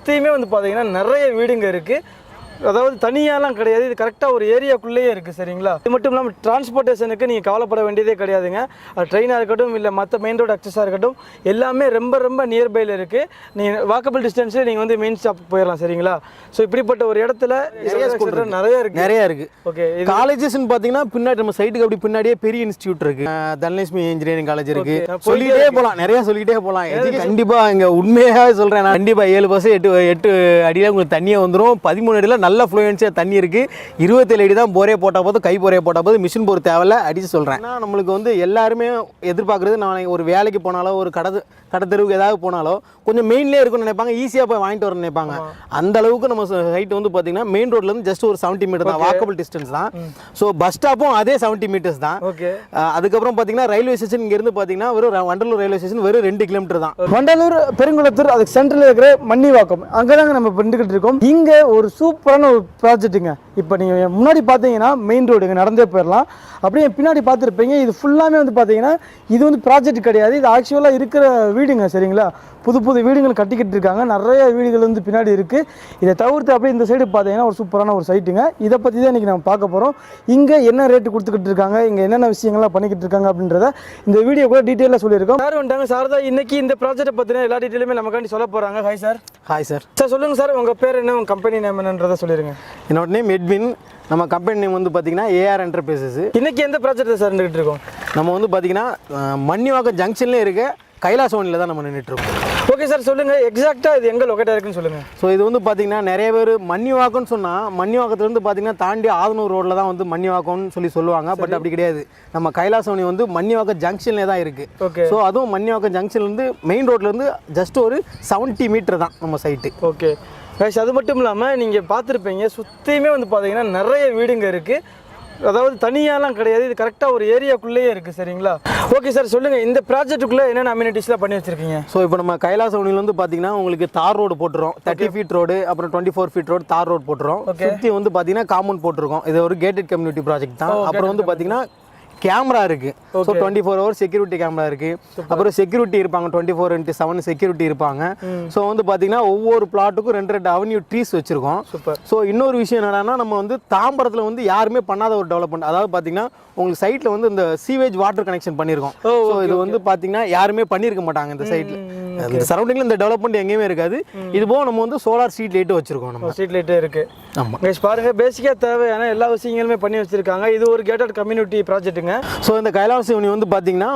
சுற்றியுமே வந்து பார்த்தீங்கன்னா நிறைய வீடுங்க இருக்குது. அதாவது தனியாலாம் கிடையாது, இது கரெக்டாக ஒரு ஏரியாக்குள்ளேயே இருக்குது. சரிங்களா? இது மட்டும் இல்லாமல் டிரான்ஸ்போர்ட்டேஷனுக்கு நீங்கள் கவலைப்பட வேண்டியதே கிடையாதுங்க. அது ட்ரெயினாக இருக்கட்டும் இல்லை மற்ற மெயின் ரோடு அக்சஸாக இருக்கட்டும் எல்லாமே ரொம்ப ரொம்ப நியர்பையில் இருக்குது. நீங்கள் வாக்கபிள் டிஸ்டன்ஸில் நீங்கள் வந்து மெயின் ஸ்டாப் போயிடலாம். சரிங்களா? ஸோ இப்படிப்பட்ட ஒரு இடத்துல நிறைய இருக்குது. ஓகே, காலேஜஸ்ன்னு பார்த்தீங்கன்னா பின்னாடி நம்ம சைட்டுக்கு அப்படி பின்னாடியே பெரிய இன்ஸ்டியூட் இருக்குது. தனலட்சுமி இன்ஜினியரிங் காலேஜ் இருக்குது. சொல்லிக்கிட்டே போகலாம், நிறையா சொல்லிக்கிட்டே போகலாம். கண்டிப்பாக இங்கே உண்மையாக சொல்கிறேன் நான், கண்டிப்பாக 7 பஸ் 8 அடியில் உங்களுக்கு தண்ணியே வந்துடும். 13 அடியில் நல்ல ஃப்ளூயன்ஸியாக தண்ணி இருக்குது. 27 அடி தான் போரே போட்டால் போதும், கை போரே போட்டால் போதும், மிஷின் போர் தேவையில்ல. அடித்து சொல்கிறேன். ஏன்னா நம்மளுக்கு வந்து எல்லாருமே எதிர்பார்க்குறது, நான் ஒரு வேலைக்கு போனாலோ ஒரு கடத்தெருவுக்கு ஏதாவது போனாலோ கொஞ்சம் மெயின்லேயே இருக்குன்னு நினைப்பாங்க, ஈஸியாக போய் வாங்கிட்டு வரணும்னு நினைப்பாங்க. அந்த அளவுக்கு நம்ம ஹைட் வந்து பார்த்தீங்கன்னா மெயின் ரோட்லேருந்து ஜஸ்ட் ஒரு 70 மீட்டர் தான், வாக்கபிள் டிஸ்டன்ஸ் தான். ஸோ பஸ் ஸ்டாப்பும் அதே 70 மீட்டர்ஸ் தான். ஓகே, அதுக்கப்புறம் பார்த்தீங்கன்னா ரயில்வே ஸ்டேஷன் இங்கேருந்து பார்த்தீங்கன்னா வெறும் வண்டலூர் ரயில்வே ஸ்டேஷன் வெறும் 2 கிலோமீட்டர் தான். வண்டலூர் பெருங்குளத்தூர் அதுக்கு சென்ட்ரலில் இருக்கிற மன்னிவாக்கம், அங்கே தாங்க நம்ம பண்ணிக்கிட்டு இருக்கோம். இங்கே ஒரு சூப்பரான ஒரு ப்ராஜெக்ட்டுங்க. இப்போ நீங்கள் முன்னாடி பார்த்தீங்கன்னா மெயின் ரோடு இங்கே நடந்தே போயிடலாம். அப்படியே பின்னாடி பார்த்துருப்பீங்க, இது ஃபுல்லாமே வந்து பார்த்தீங்கன்னா இது வந்து ப்ராஜெக்ட் கிடையாது, இது ஆக்சுவலாக இருக்கிற வீடுங்க. சரிங்களா? புது புது வீடுகள் கட்டிக்கிட்டு இருக்காங்க, நிறைய வீடுகள் வந்து பின்னாடி இருக்குது. இதை தவிர்த்து அப்படியே இந்த சைடு பார்த்தீங்கன்னா ஒரு சூப்பரான ஒரு சைட்டுங்க. இதை பற்றி தான் இன்றைக்கி நம்ம பார்க்க போகிறோம். இங்கே என்ன ரேட்டு கொடுத்துக்கிட்டு இருக்காங்க, இங்கே என்னென்ன விஷயங்கள்லாம் பண்ணிக்கிட்டு இருக்காங்க அப்படின்றத இந்த வீடியோ கூட டீட்டெயிலாக சொல்லியிருக்கோம். சார் வந்துட்டாங்க. சார் தான் இன்றைக்கி இந்த ப்ராஜெக்ட்டை பற்றின எல்லா டீட்டெயிலுமே நமக்காண்டி சொல்ல போகிறாங்க. Hi sir. Hi sir. Sir சொல்லுங்கள் சார், உங்கள் பேர் என்ன, உங்கள் கம்பெனி நேம் என்னன்றதை சொல்லிடுங்க. என்னோட நேம் எட்வின். நம்ம கம்பெனி நேம் வந்து பார்த்தீங்கன்னா ஏஆர் என்டர்பிரைசஸ். இன்றைக்கி எந்த ப்ராஜெக்ட் சார் நின்றுட்டு இருக்கோம்? நம்ம வந்து பார்த்தீங்கன்னா மன்னிவாக்கம் ஜங்ஷன்லேயே இருக்க கைலாசவனியில் தான் நம்ம நின்றுட்டுருக்கோம். ஓகே சார், சொல்லுங்கள் எக்ஸாக்டாக இது எங்கே லொக்கேட்டாக இருக்குன்னு சொல்லுங்கள். ஸோ இது வந்து பார்த்தீங்கன்னா நிறைய பேர் மன்னிவாக்கம்னு சொன்னால் மன்னிவாக்கத்துலேருந்து பார்த்தீங்கன்னா தாண்டி ஆதனூர் ரோட்டில் தான் வந்து மன்னிவாக்கம்னு சொல்லுவாங்க. பட் அப்படி கிடையாது, நம்ம கைலாசவனி வந்து மன்னிவாக்கம் ஜங்ஷன்லேயே தான் இருக்குது. ஓகே, ஸோ அதுவும் மன்னிவாக்கம் ஜங்ஷன்லேருந்து மெயின் ரோட்லேருந்து ஜஸ்ட் ஒரு 70 மீட்டர் தான் நம்ம சைட்டு. ஓகே கைஸ், அது மட்டும் இல்லாமல் நீங்கள் பார்த்துருப்பீங்க சுற்றியுமே வந்து பார்த்தீங்கன்னா நிறைய வீடுங்க இருக்குது. அதாவது தனியாலாம் கிடையாது, இது கரெக்டாக ஒரு ஏரியாக்குள்ளேயே இருக்குது. சரிங்களா? ஓகே சார், சொல்லுங்கள் இந்த ப்ராஜெக்ட்டுக்குள்ளே என்னென்ன அம்யூனிட்டிஸ்லாம் பண்ணி வச்சுருக்கீங்க? ஸோ இப்போ நம்ம கைலாசவனியில் வந்து பார்த்தீங்கன்னா உங்களுக்கு தார் ரோடு போட்டுரும், 30 ஃபீட் ரோடு, அப்புறம் 24 ஃபீட் ரோடு தார் ரோடு போட்டுரும். சுற்றி வந்து பார்த்தீங்கன்னா காம்பவுண்ட் போட்டிருக்கோம். இது ஒரு கேட்டட் கம்யூனிட்டி ப்ராஜெக்ட் தான். அப்புறம் வந்து பார்த்தீங்கன்னா கேமரா இருக்கு. ஸோ 24 ஹவர்ஸ் செக்யூரிட்டி கேமரா இருக்கு. அப்புறம் செக்யூரிட்டி இருப்பாங்க, 24x7 செக்யூரிட்டி இருப்பாங்க. ஸோ வந்து பார்த்தீங்கன்னா ஒவ்வொரு பிளாட்டுக்கும் 2 அவென்யூ ட்ரீஸ் வச்சிருக்கோம். ஸோ இன்னொரு விஷயம் என்னன்னா, நம்ம வந்து தாம்பரத்தில் வந்து யாருமே பண்ணாத ஒரு டெவலப்மெண்ட். அதாவது பார்த்தீங்கன்னா உங்களுக்கு சைட்டில் வந்து இந்த சீவேஜ் வாட்டர் கனெக்ஷன் பண்ணியிருக்கோம். ஸோ இது வந்து பார்த்தீங்கன்னா யாருமே பண்ணியிருக்க மாட்டாங்க இந்த சைட்டில். இந்த சரௌண்டிங்கில் இந்த டெவலப்மெண்ட் எங்கேயுமே இருக்காது. இது போக நம்ம வந்து சோலார் ஸ்ட்ரீட் லைட்டு வச்சிருக்கோம். நம்ம ஸ்ட்ரீட் லைட்டே இருக்குது. ஆமாம் கைஸ், பாருங்கள் பேசிக்காக தேவையான எல்லா விஷயங்களுமே பண்ணி வச்சுருக்காங்க. இது ஒரு கேட்டட் கம்யூனிட்டி ப்ராஜெக்ட்டுங்க. ஸோ இந்த கைலாசவனி வந்து பார்த்தீங்கன்னா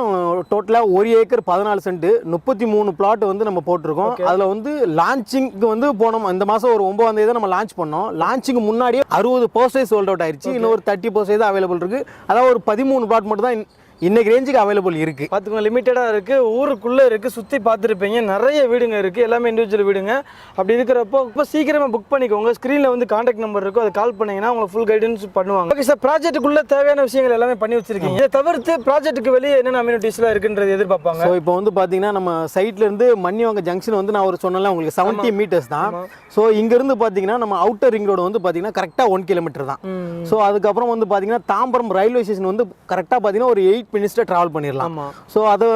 டோட்டலாக 1 ஏக்கர் 14 சென்ட் 33 பிளாட் வந்து நம்ம போட்டிருக்கோம். அதில் வந்து லான்ச்சிங்க்கு வந்து போனோம். இந்த மாதம் ஒரு 9ஆம் தேதி தான் நம்ம லான்ச் பண்ணோம். லான்ச்சிங்க்கு முன்னாடியே 60% சோல்ட் அவுட் ஆயிடுச்சு. இன்னும் ஒரு 30% தான் அவைலபிள் இருக்குது. அதாவது ஒரு 13 பிளாட் மட்டும் தான் இன்னைக்கு ரேஞ்சுக்கு அவைலபிள் இருக்குது. பார்த்துக்கோங்க, லிமிட்டடாக இருக்குது, ஊருக்குள்ளே இருக்குது, சுற்றி பார்த்துருப்பீங்க, நிறைய வீடுங்க இருக்குது, எல்லாமே இண்டிவிஜுவல் வீடுங்க. அப்படி இருக்கிறப்போ இப்போ சீக்கிரமாக புக் பண்ணிக்கோங்க. ஸ்க்ரீனில் வந்து கான்டாக்ட் நம்பர் இருக்கும், அதை கால் பண்ணிங்கன்னா உங்களுக்கு ஃபுல் கைடன்ஸ் பண்ணுவாங்க. ஓகே சார், ப்ராஜெக்ட்டுக்குள்ளே தேவையான விஷயங்கள் எல்லாமே பண்ணி வச்சிருக்கீங்க. இதை தவிர்த்து ப்ராஜெக்ட்டுக்கு வெளியே என்னென்ன அம்யூனிட்டிஸ்லாம் இருக்குன்றது எதிர்பார்ப்பாங்க. ஸோ இப்போ வந்து பார்த்தீங்கன்னா நம்ம சைட்லேருந்து மன்னிவாங்க ஜங்ஷன் வந்து நான் ஒரு சொன்னல உங்களுக்கு 70 மீட்டர்ஸ் தான். ஸோ இங்கேருந்து பார்த்தீங்கன்னா நம்ம அவுட்டர் ரிங் ரோடு வந்து பார்த்தீங்கன்னா கரெக்டாக 1 கிலோமீட்டர் தான். ஸோ அதுக்கப்புறம் வந்து பார்த்தீங்கன்னா தாம்பரம் ரயில்வே ஸ்டேஷன் வந்து கரெக்டாக பார்த்தீங்கன்னா ஒரு 8 மினிட்ஸில் ட்ராவல் பண்ணிடலாம். ஸோ அது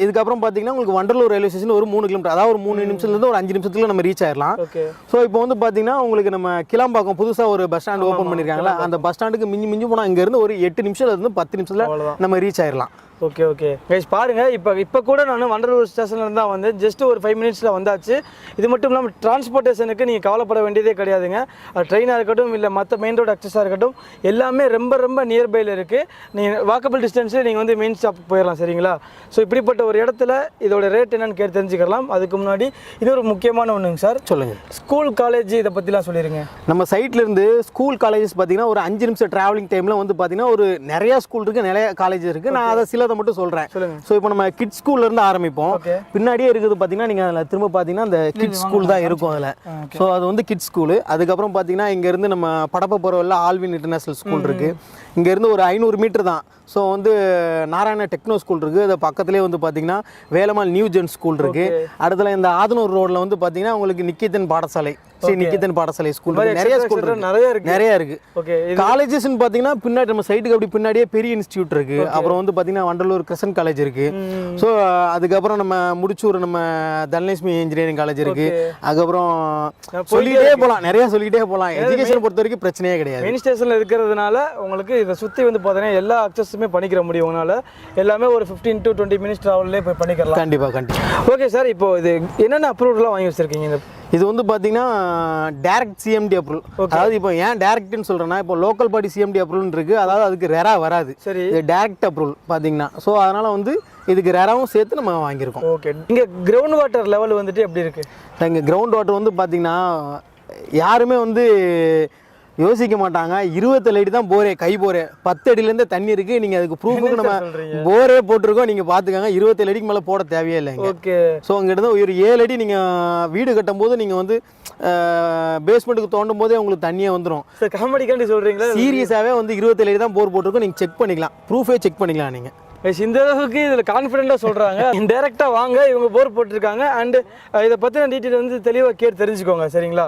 இதுக்கப்புறம் பார்த்தீங்கன்னா உங்களுக்கு வண்டலூர் ரயில்வே ஸ்டேஷன் ஒரு 3 கிலோமீட்டர், அதாவது ஒரு 3 நிமிஷத்துலேருந்து ஒரு 5 நிமிஷத்துல நம்ம ரீச் ஆயிடலாம். ஸோ இப்போ வந்து பார்த்தீங்கன்னா உங்களுக்கு நம்ம கிளம்பாக்கம் புதுசாக ஒரு பஸ் ஸ்டாண்ட் ஓப்பன் பண்ணியிருக்காங்களா, அந்த பஸ் ஸ்டாண்டுக்கு மிஞ்சி போனால் இங்கேருந்து ஒரு 8 நிமிஷத்துலேருந்து 10 நிமிஷத்தில் நம்ம ரீச் ஆயிடலாம். ஓகே ஓகே கைஸ், பாருங்கள் இப்போ கூட நான் வண்டலூர் ஸ்டேஷனில் தான் வந்து ஜஸ்ட் ஒரு 5 மினிட்ஸில் வந்தாச்சு. இது மட்டும் இல்லாமல் டிரான்ஸ்போர்ட்டேஷனுக்கு நீங்கள் கவலைப்பட வேண்டியதே கிடையாதுங்க. அது ட்ரெயினாக இருக்கட்டும் இல்லை மற்ற மெயின் ரோடு அக்சஸாக இருக்கட்டும் எல்லாமே ரொம்ப ரொம்ப நியர்பையில் இருக்குது. நீங்கள் வாக்கபிள் டிஸ்டன்ஸில் நீங்கள் வந்து மெயின் ஸ்டாப் போயிடலாம். சரிங்களா? ஸோ இப்படிப்பட்ட ஒரு இடத்துல இதோட ரேட் என்னன்னு கேட்டு தெரிஞ்சுக்கலாம். அதுக்கு முன்னாடி இன்னொரு முக்கியமான ஒன்றுங்க சார், சொல்லுங்கள். ஸ்கூல் காலேஜ் இதை பற்றிலாம் சொல்லிடுங்க. நம்ம சைட்லேருந்து ஸ்கூல் காலேஜஸ் பார்த்தீங்கன்னா ஒரு 5 நிமிஷம் ட்ராவலிங் டைமில் வந்து பார்த்தீங்கன்னா ஒரு நிறையா ஸ்கூல் இருக்குது, நிறைய காலேஜ் இருக்குது. நான் அதை சிலதை மட்டும் சொல்றேன். சோ இப்போ நம்ம கிட்ஸ் ஸ்கூல்ல இருந்து ஆரம்பிப்போம். பின்னாடியே இருக்குது பாத்தீங்கன்னா நீங்க அதுல திரும்ப பாத்தீங்கன்னா அந்த கிட்ஸ் ஸ்கூல் தான் இருக்கும் அதுல. சோ அது வந்து கிட்ஸ் ஸ்கூல். அதுக்கப்புறம் பாத்தீங்கன்னா இங்க இருந்து நம்ம படப்ப போறவல்ல ஆல்வின் இன்டர்நேஷனல் ஸ்கூல் இருக்கு. இங்க இருந்து ஒரு 500 மீட்டர் தான். ஸோ வந்து நாராயண டெக்னோ ஸ்கூல் இருக்குது, அது பக்கத்துலேயே வந்து பார்த்தீங்கன்னா வேலம்மாள் நியூ ஜென் ஸ்கூல் இருக்குது. அடுத்துல இந்த ஆதனூர் ரோடில் வந்து பார்த்தீங்கன்னா உங்களுக்கு நிக்கேதன் பாடசாலை. ஸ்ரீ நிகேதன் பாடசாலை ஸ்கூல் நிறைய ஸ்கூல் நிறைய இருக்கு. காலேஜஸ் பாத்தீங்கன்னா பின்னாடி நம்ம சைட்டுக்கு அப்படி பின்னாடியே பெரிய இன்ஸ்டியூட் இருக்கு. அப்புறம் வந்து பாத்தீங்கன்னா வண்டலூர் கிருஷ்ணன் காலேஜ் இருக்கு. ஸோ அதுக்கப்புறம் நம்ம முடிச்சூர் நம்ம தனலட்சுமி இன்ஜினியரிங் காலேஜ் இருக்கு. அதுக்கப்புறம் சொல்லிட்டே போகலாம், நிறைய சொல்லிட்டே போகலாம். எஜுகேஷன் பொறுத்த வரைக்கும் பிரச்சனையே கிடையாது. மெயின் ஸ்டேஷன்ல இருக்கிறதுனால உங்களுக்கு இதை சுத்தி வந்து பாத்தீங்கன்னா எல்லா அக்சஸுமே பண்ணிக்கிற முடியும். உங்களால எல்லாமே ஒரு 15 to 20 மினிட்ஸ் டிராவல்லே போய் பண்ணிக்கலாம். கண்டிப்பா கண்டிப்பா. ஓகே சார், இப்போ இது என்னென்ன அப்ரூவல்லாம் வாங்கி வச்சிருக்கீங்க? இந்த இது வந்து பார்த்தீங்கன்னா டைரக்ட் சிஎம்டி அப்ரூவல். அதாவது இப்போ ஏன் டைரக்ட்னு சொல்கிறேன்னா, இப்போ லோக்கல் பாடி சிஎம்டி அப்ரூவல் இருக்குது. அதாவது அதுக்கு ரெரா வராது. சரி, இது டைரக்ட் அப்ரூவல் பார்த்தீங்கன்னா. ஸோ அதனால் வந்து இதுக்கு ரெராவும் சேர்த்து நம்ம வாங்கியிருக்கோம். ஓகே. இங்கே கிரவுண்ட் வாட்டர் லெவல் வந்துட்டு எப்படி இருக்குது? இங்கே கிரவுண்ட் வாட்டர் வந்து பார்த்தீங்கன்னா யாருமே வந்து யோசிக்க மாட்டாங்க. 27 அடி தான் போரே, கை போரே. 10 அடியிலேருந்து தண்ணி இருக்குது. நீங்கள் அதுக்கு ப்ரூஃபுக்கு நம்ம போரே போட்டிருக்கோம். நீங்கள் பார்த்துக்கோங்க, 27 அடிக்கு மேலே போட தேவையே இல்லைங்க. ஓகே. ஸோ அங்கிட்ட ஒரு 7 அடி நீங்கள் வீடு கட்டும் போது நீங்கள் வந்து பேஸ்மெண்ட்டுக்கு தோண்டும் போதே உங்களுக்கு தண்ணியே வந்துடும். சார் காமெடிக்காண்டி சொல்கிறீங்களா? சீரியஸாகவே வந்து 27 அடி தான் போர் போட்டிருக்கோம். நீங்கள் செக் பண்ணிக்கலாம், ப்ரூஃபே செக் பண்ணிக்கலாம் நீங்கள். இந்த அளவுக்கு இதில் கான்ஃபிடென்ட்டாக சொல்கிறாங்க. டேரெக்டாக வாங்க, இவங்க போர் போட்டிருக்காங்க. அண்டு இதை பற்றின டீட்டெயில் வந்து தெளிவாக கேட்டு தெரிஞ்சுக்கோங்க. சரிங்களா?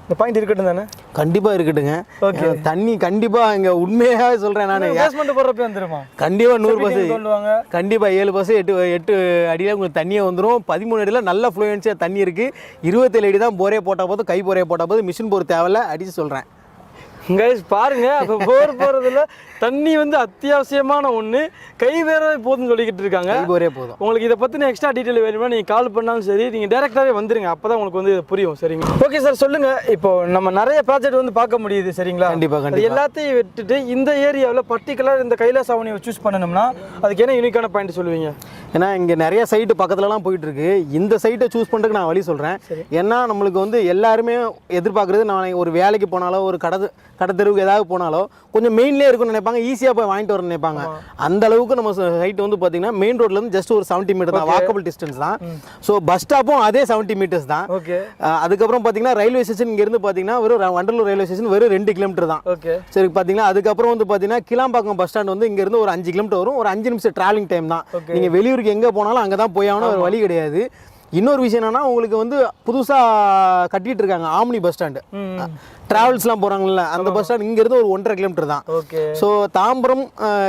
இந்த பாயிண்ட் இருக்கட்டும் தானே? கண்டிப்பாக இருக்கட்டுங்க. ஓகே. தண்ணி கண்டிப்பாக இங்கே உண்மையாக சொல்கிறேன் நான். பேஸ்மெண்ட் போடுறப்ப வந்துருமா? கண்டிப்பாக 100%. கண்டிப்பாக 7% 8 அடியில் உங்களுக்கு தண்ணியே வந்துடும். 13 அடியில் நல்ல ஃப்ளூயன்ஸியாக தண்ணி இருக்குது. 27 அடி தான் போரே போட்டால் போதும், கை போரே போட்டால் போதும், மிஷின் போர் தேவையில்ல. அடித்து சொல்கிறேன். கைஸ் பாருங்க, அப்போ போர் போகிறதுல தண்ணி வந்து அத்தியாவசியமான ஒன்று. கை வேற போதும்னு சொல்லிக்கிட்டு இருக்காங்க. போரே போதும். உங்களுக்கு இதை பற்றின எக்ஸ்ட்ரா டீட்டெயில் வேணும்னா நீங்கள் கால் பண்ணாலும் சரி, நீங்கள் டேரெக்டாகவே வந்துருங்க. அப்போ தான் உங்களுக்கு வந்து புரியும். சரிங்க? ஓகே சார், சொல்லுங்கள். இப்போ நம்ம நிறைய ப்ராஜெக்ட் வந்து பார்க்க முடியுது. சரிங்களா? கண்டிப்பாக. எல்லாத்தையும் விட்டுட்டு இந்த ஏரியாவில் பர்டிகுலர் இந்த கைலாஸ் அவனியை சூஸ் பண்ணணும்னா அதுக்கு என்ன யூனிக்கான பாயிண்ட் சொல்லுவீங்க? ஏன்னா இங்கே நிறைய சைட்டு பக்கத்துலலாம் போயிட்டு இருக்கு. இந்த சைட்டை சூஸ் பண்ணுறதுக்கு நான் வழி சொல்கிறேன். ஏன்னா நம்மளுக்கு வந்து எல்லாருமே எதிர்பார்க்குறது, நான் ஒரு வேலைக்கு போனாலோ ஒரு கடை தெருவுக்கு ஏதாவது போனாலோ கொஞ்சம் மெயின்லேயே இருக்கும்னு நினைப்பாங்க, ஈஸியாக போய் வாங்கிட்டு வரணும்னு நினைப்பாங்க. அந்த அளவுக்கு நம்ம சைட் வந்து பார்த்தீங்கன்னா மெயின் ரோட்லேருந்து ஜஸ்ட் ஒரு 70 மீட்டர் தான், வாக்கபிள் டிஸ்டன்ஸ் தான். ஸோ பஸ் ஸ்டாப்பும் அதே 70 மீட்டர்ஸ் தான். ஓகே. அதுக்கப்புறம் பார்த்தீங்கன்னா ரயில்வே ஸ்டேஷன் இங்கேருந்து பார்த்தீங்கன்னா வெறும் வண்டலூர் ரயில்வே ஸ்டேஷன் வெறும் 2 கிலோமீட்டர் தான். ஓகே. சரி, பார்த்தீங்கன்னா அதுக்கப்புறம் வந்து பார்த்தீங்கன்னா கிளாம்பாக்கம் பஸ் ஸ்டாண்ட் வந்து இங்கேருந்து ஒரு 5 கிலோமீட்டர் வரும். ஒரு 5 நிமிஷம் டிராவலிங் டைம் தான். நீங்கள் வெளியூருக்கு எங்கே போனாலும் அங்கே தான் போய் ஆகணும், ஒரு வழி கிடையாது. இன்னொரு விஷயம் என்னன்னா, உங்களுக்கு வந்து புதுசாக கட்டிட்டு இருக்காங்க ஆம்னி பஸ் ஸ்டாண்டு. டிராவல்ஸ்லாம் போகிறாங்கல்ல, அந்த பஸ் ஸ்டாண்ட் இங்கேருந்து ஒரு 1.5 கிலோமீட்டர் தான். ஓகே. ஸோ தாம்பரம்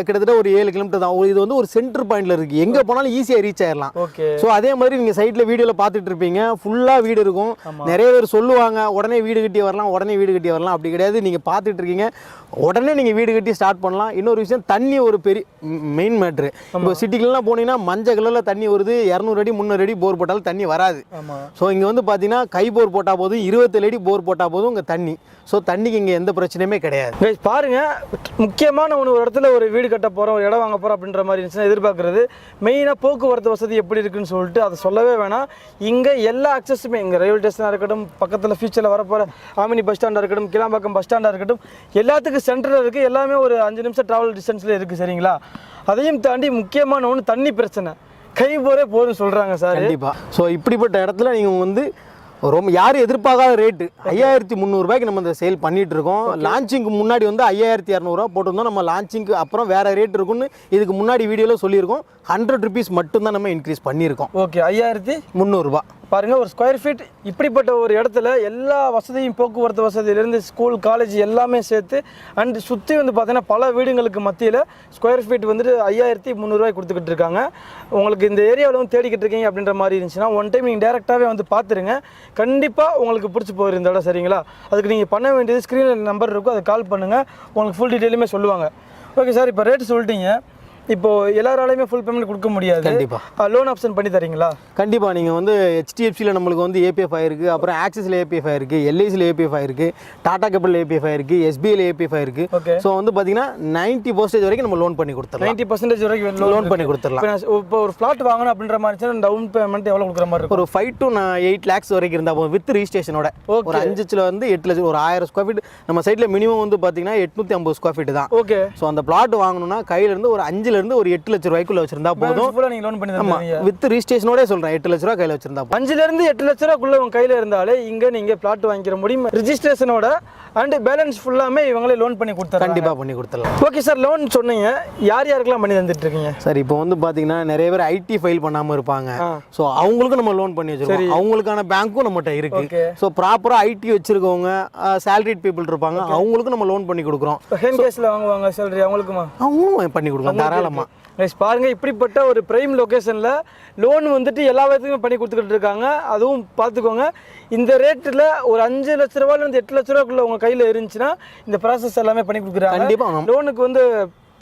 கிட்டத்தட்ட ஒரு 7 கிலோமீட்டர் தான். இது வந்து ஒரு சென்டர் பாயிண்ட்ல இருக்குது, எங்கே போனாலும் ஈஸியாக ரீச் ஆயிடலாம். ஓகே. ஸோ அதே மாதிரி நீங்கள் சைட்டில் வீடியோவில் பார்த்துட்டு இருப்பீங்க, ஃபுல்லாக வீடு இருக்கும். நிறைய பேர் சொல்லுவாங்க உடனே வீடு கட்டி வரலாம், உடனே வீடு கட்டி வரலாம். அப்படி கிடையாது. நீங்கள் பார்த்துட்டு இருக்கீங்க, உடனே நீங்கள் வீடு கட்டி ஸ்டார்ட் பண்ணலாம். இன்னொரு விஷயம், தண்ணி ஒரு பெரிய மெயின் மேட்ரு. இப்போ சிட்டிக்குலாம் போனீங்கன்னா மஞ்சள் கலரில் தண்ணி வருது. 200 அடி 300 அடி போர் போட்டாலும் தண்ணி வராது. ஸோ இங்கே வந்து பார்த்தீங்கன்னா கை போர் போட்டால் போதும், 27 அடி போர் போட்டால் போதும் இங்கே தண்ணி. ஸோ தண்ணிக்கு இங்கே எந்த பிரச்சனையுமே கிடையாது. பாருங்க, முக்கியமான ஒரு இடத்துல ஒரு வீடு கட்ட போகிறோம், ஒரு இடம் வாங்க போகிறோம் அப்படின்ற மாதிரி இருந்துச்சுன்னா எதிர்பார்க்குறது மெயினாக போக்குவரத்து வசதி எப்படி இருக்குன்னு சொல்லிட்டு அதை சொல்லவே வேணாம். இங்கே எல்லா அக்சஸுமே, இங்கே ரயில்வே ஸ்டேஷனாக இருக்கட்டும், பக்கத்தில் ஃபியூச்சரில் வரப்போகிற ஆமினி பஸ் ஸ்டாண்டாக இருக்கட்டும், கிளாம்பாக்கம் பஸ் ஸ்டாண்டாக இருக்கட்டும், எல்லாத்துக்கும் சென்டரில் இருக்குது. எல்லாமே ஒரு 5 நிமிஷம் ட்ராவல் டிஸ்டன்ஸில் இருக்குது. சரிங்களா? அதையும் தாண்டி முக்கியமான ஒன்று தண்ணி பிரச்சனை. கை போரே போதும் சொல்கிறாங்க சார். கண்டிப்பாக. ஸோ இப்படிப்பட்ட இடத்துல நீங்கள் வந்து ரொம்ப யாரும் எதிர்பார்க்காத ரேட்டு 5300 ரூபாய்க்கு நம்ம இந்த சேல் பண்ணிட்டு இருக்கோம். லான்ச்சிங்க்கு முன்னாடி வந்து 5200 போட்டிருந்தோம். நம்ம லான்ச்சிங்க்கு அப்புறம் வேற ரேட் இருக்குன்னு இதுக்கு முன்னாடி வீடியோவில் சொல்லியிருக்கோம். 100 ருபீஸ் மட்டும்தான் நம்ம இன்க்ரீஸ் பண்ணியிருக்கோம். ஓகே. 5300 ரூபா. பாருங்கள், ஒரு ஸ்கொயர் ஃபீட் இப்படிப்பட்ட ஒரு இடத்துல எல்லா வசதியும், போக்குவரத்து வசதியிலேருந்து ஸ்கூல் காலேஜ் எல்லாமே சேர்த்து அண்ட் சுற்றி வந்து பார்த்தீங்கன்னா பல வீடுங்களுக்கு மத்தியில் ஸ்கொயர் ஃபீட் வந்துட்டு 5300 ரூபாய் கொடுத்துக்கிட்டு இருக்காங்க. உங்களுக்கு இந்த ஏரியாவில் வந்து தேடிக்கிட்டு இருக்கீங்க அப்படின்ற மாதிரி இருந்துச்சுன்னா ஒன் டைம் நீங்கள் டேரெக்டாகவே வந்து பார்த்துருங்க. கண்டிப்பாக உங்களுக்கு பிடிச்சி போயிரு இந்த இடம். சரிங்களா? அதுக்கு நீங்கள் பண்ண வேண்டியது ஸ்க்ரீனில் நம்பர் இருக்கும், அதை கால் பண்ணுங்கள், உங்களுக்கு ஃபுல் டீட்டெயிலுமே சொல்லுவாங்க. ஓகே சார், இப்போ ரேட்டு சொல்லிட்டீங்க. இப்போ எல்லாராலையுமே ஃபுல் பேமெண்ட் கொடுக்க முடியாது. கண்டிப்பாக லோன் ஆப்ஷன் பண்ணி தரீங்களா? கண்டிப்பாக. நீங்கள் வந்து HDFCயில் நம்மளுக்கு வந்து APF ஆயிருக்கு, அப்புறம் ஆக்சிஸில் APF ஆயிருக்கு, LICயில் APF ஆயிருக்கு, டாடா கேபிட்டல் APF ஆயிருக்கு, SBIயில் APF ஆயிருக்கு. ஓகே. ஸோ வந்து பார்த்தீங்கன்னா 90% வரைக்கும் நம்ம லோன் பண்ணி கொடுத்துடலாம். 90% வரைக்கும் லோன் பண்ணி கொடுத்துடலாம். இப்போ ஒரு ஃப்ளாட் வாங்கணும் அப்படின்ற மாதிரி இருந்துச்சுன்னா டவுன் பேமெண்ட் எவ்வளோ கொடுக்குற மாதிரி இருக்கும்? ஒரு 5 to 8 lakhs வரைக்கும் இருந்தால் போதும், வித் ரிஜிஸ்ட்ரேஷனோட. ஒரு 5 லட்சம் ஒரு 1000 ஸ்கொயர் ஃபீட் நம்ம சைட்டில் மினிமம் வந்து பார்த்தீங்கன்னா 850 ஸ்கொயர் ஃபீட் தான். ஓகே. ஸோ அந்த பிளாட் வாங்கணும்னா கையிலேருந்து ஒரு 5 5 ல இருந்து ஒரு 8 லட்சம் ரூபாய்க்குள்ள வச்சிருந்தா போதும். ஃபுல்லா நீங்க லோன் பண்ணி ஆமா, தருவீங்க. வித் ரிஜிஸ்ட்ரேஷனோட சொல்றேன், 8 லட்ச ரூபா கையில வச்சிருந்தா போதும். 5 ல இருந்து 8 லட்ச ரூபாய்க்குள்ள உங்க கையில இருந்தாலே இங்க நீங்க பிளாட் வாங்கிக்கிற முடியும். ரிஜிஸ்ட்ரேஷனோட அண்ட் பேலன்ஸ் ஃபுல்லாமே இவங்களே லோன் பண்ணி கொடுத்தாங்க. கண்டிப்பா பண்ணி கொடுத்துடலாம். ஓகே சார், லோன் சொன்னீங்க, யார் யாருக்கெல்லாம் பண்ணி தந்துட்டு இருக்கீங்க? சார் இப்போ வந்து பாத்தீங்கன்னா நிறைய பேர் ஐடி ஃபைல் பண்ணாம இருப்பாங்க. ஸோ அவங்களுக்கும் நம்ம லோன் பண்ணி வச்சிருக்கோம். அவங்களுக்கான பேங்க்கும் நம்மகிட்ட இருக்கு. ஸோ ப்ராப்பரா ஐடி வச்சிருக்கவங்க, சேலரிட் பீப்புள் இருப்பாங்க, அவங்களுக்கும் நம்ம லோன் பண்ணி கொடுக்குறோம். ஹேண்ட் கேஷ்ல வாங்குவாங்க சேலரி, அவங்களுக்குமா? அவங்களும் பண்ணி கொடுக்கலாம் தாராளமா. பாருங்க, இப்படிப்பட்ட ஒரு பிரைம் லொகேஷன்ல லோன் வந்துட்டு எல்லா விதத்துக்குமே பண்ணி கொடுத்துக்கிட்டு இருக்காங்க. அதுவும் பார்த்துக்கோங்க, இந்த ரேட்டில் ஒரு 5 லட்ச ரூபாயிலிருந்து 8 லட்ச ரூபாய்க்குள்ள உங்க கையில் இருந்துச்சுன்னா இந்த ப்ராசஸ் எல்லாமே பண்ணி கொடுக்குறாங்க. கண்டிப்பாக லோனுக்கு வந்து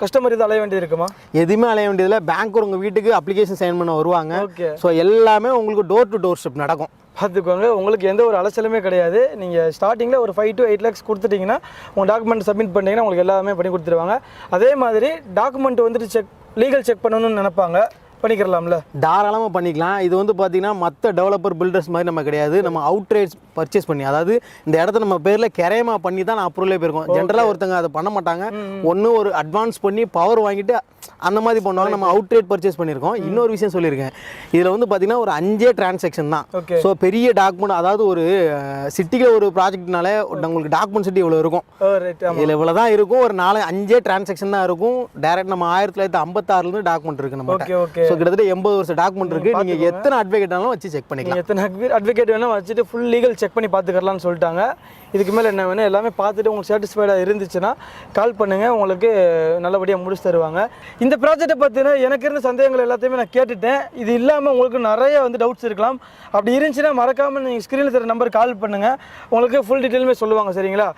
கஸ்டமர் இது அலைய வேண்டியது இருக்குமா? எதுவுமே அலைய வேண்டியதில்லை. பேங்க் உங்கள் வீட்டுக்கு அப்ளிகேஷன் சைன் பண்ண வருவாங்க. ஓகே. ஸோ எல்லாமே உங்களுக்கு டோர் டு டோர் ஸ்டெப் நடக்கும். பார்த்துக்கோங்க, உங்களுக்கு எந்த ஒரு அலைச்சலுமே கிடையாது. நீங்கள் ஸ்டார்டிங்கில் ஒரு 5 to 8 lakhs கொடுத்துட்டிங்கன்னா உங்கள் டாக்குமெண்ட் சப்மிட் பண்ணிங்கன்னா உங்களுக்கு எல்லாமே பண்ணி கொடுத்துருவாங்க. அதே மாதிரி டாக்குமெண்ட் வந்துட்டு லீகல் செக் பண்ணணும்னு நினைப்பாங்க, பண்ணிக்கிறலாம்ல? தாராளமாக பண்ணிக்கலாம். இது வந்து பார்த்தீங்கன்னா மற்ற டெவலப்பர் பில்டர்ஸ் மாதிரி நம்ம கிடையாது. நம்ம அவுட் ரேட்ஸ் பர்ச்சேஸ் பண்ணி, அதாவது இந்த இடத்த நம்ம பேரில் கிரையமா பண்ணி தான் நான் அப்ரூவலே போயிருக்கோம். ஜென்ரலாக ஒருத்தங்க அதை பண்ண மாட்டாங்க. ஒன்று ஒரு அட்வான்ஸ் பண்ணி பவர் வாங்கிட்டு அந்த மாதிரி பண்ணுவாங்க. நம்ம அவுட் ரேட் பர்ச்சேஸ் பண்ணியிருக்கோம். இன்னொரு விஷயம் சொல்லியிருக்கேன், இதில் வந்து பார்த்தீங்கன்னா ஒரு 5 டிரான்சாக்ஷன் தான். ஸோ பெரிய டாக்குமெண்ட், அதாவது ஒரு சிட்டியில் ஒரு ப்ராஜெக்ட்னால உங்களுக்கு டாக்குமெண்ட் சிட்டி இவ்வளோ இருக்கும், இதில் இவ்வளோ தான் இருக்கும். ஒரு 4-5 டிரான்சாக்ஷன் தான் இருக்கும். டேரக்ட் நம்ம 1956 டாக்குமெண்ட் இருக்கு நம்ம. ஸோ கிட்டத்தட்ட 80 வருஷம் டாக்குமெண்ட் இருக்கு. நீங்கள் எத்தனை அட்வொகேட்னாலும் வச்சு செக் பண்ணிக்கலாம். எத்தனை அட்வொகேட் வேணால் வச்சுட்டு ஃபுல் லீகல் செக் பண்ணி பார்த்துக்கலாம்னு சொல்லிட்டாங்க. இதுக்கு மேலே என்ன வேணும், எல்லாமே பார்த்துட்டு உங்களுக்கு சாட்டிஸ்ஃபைடாக இருந்துச்சுன்னா கால் பண்ணுங்கள், உங்களுக்கு நல்லபடியாக முடிச்சு தருவாங்க. இந்த ப்ராஜெக்டை பற்றின எனக்கு இருந்த சந்தேகங்கள் எல்லாத்தையுமே நான் கேட்டுட்டேன். இது இல்லாமல் உங்களுக்கு நிறைய வந்து டவுட்ஸ் இருக்கலாம். அப்படி இருந்துச்சுன்னா மறக்காமல் நீங்கள் ஸ்க்ரீனில் தர நம்பர் கால் பண்ணுங்கள், உங்களுக்கு ஃபுல் டீட்டெயிலுமே சொல்லுவாங்க. சரிங்களா?